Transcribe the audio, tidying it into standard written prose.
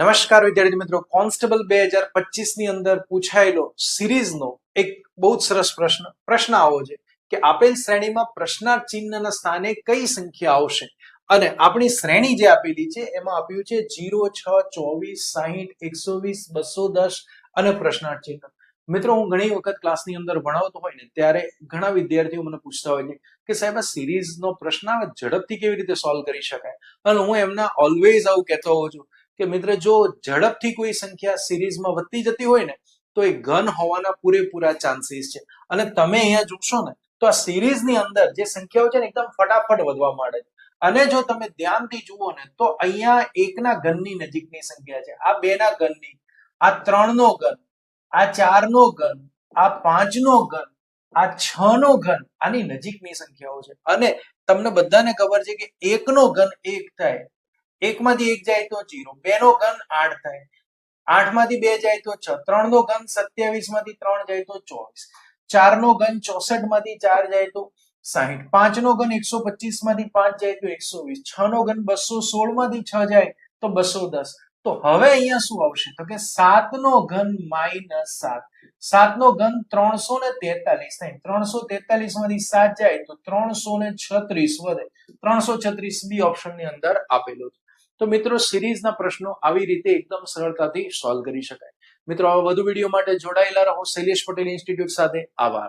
નમસ્કાર વિદ્યાર્થી મિત્રો, કોન્સ્ટેબલ 2025 ની અંદર પૂછાયેલો સિરીઝનો એક બહુ જ સરસ પ્રશ્ન આવો છે કે આપેલ શ્રેણીમાં પ્રશ્નાર્થ ચિહ્નના સ્થાને કઈ સંખ્યા આવશે અને આપણી શ્રેણી જે આપેલી છે એમાં આપ્યું છે 0, 6, 24, 60, 120, 210 અને પ્રશ્નાર્થ ચિહ્ન. મિત્રો, હું ઘણી વખત ક્લાસની અંદર ભણાવતો હોય ને ત્યારે ઘણા વિદ્યાર્થીઓ મને પૂછતા હોય છે કે સાહેબ આ સિરીઝનો પ્રશ્ન ઝડપથી કેવી રીતે સોલ્વ કરી શકાય, અને હું એમના ઓલવેઝ આવું કહેતો હોઉં છું કે મિત્ર, જો ઝડપથી કોઈ સંખ્યા સિરીઝમાં વધતી જતી હોય ને તો એ ઘન હોવાના પૂરેપૂરા ચાન્સીસ છે. અને તમે અહીંયા જોશો ને તો આ સિરીઝની અંદર જે સંખ્યાઓ છે ને એકદમ ફટાફટ વધવા માંડે છે. અને જો તમે ધ્યાનથી જુઓ ને તો અહીંયા એકના ઘનની નજીકની સંખ્યા છે, આ બેના ઘનની, આ 3 નો ઘન, આ 4 નો ઘન, આ 5 નો ઘન, આ 6 નો ઘન આની નજીકની સંખ્યાઓ છે. અને તમને બધાને ખબર છે કે 1 નો ઘન 1 થાય, 1 માંથી 1 જાય તો 0, 2 નો ઘન 8 થાય, 8 માંથી 2 જાય તો 6, 3 નો ઘન 27 માંથી 3 જાય તો 24, 4 નો ઘન 64 માંથી 4 જાય તો 60, 5 નો ઘન 125 માંથી 5 જાય તો 120, 6 નો ઘન 216 માંથી 6 જાય તો 210. તો હવે અહીંયા શું આવશે તો કે 7 નો ઘન -7, 7 નો ઘન 343 થાય, 343 માંથી 7 જાય તો 336 વધે, 336 બી ઓપ્શન ની અંદર આપેલું છે. તો મિત્રો, સિરીઝના પ્રશ્નો આવી રીતે એકદમ સરળતાથી સોલ્વ કરી શકાય. મિત્રો, આવા વધુ વિડીયો માટે જોડાયેલા રહો શૈલેષ પટેલ ઇન્સ્ટિટ્યૂટ સાથે. આભાર.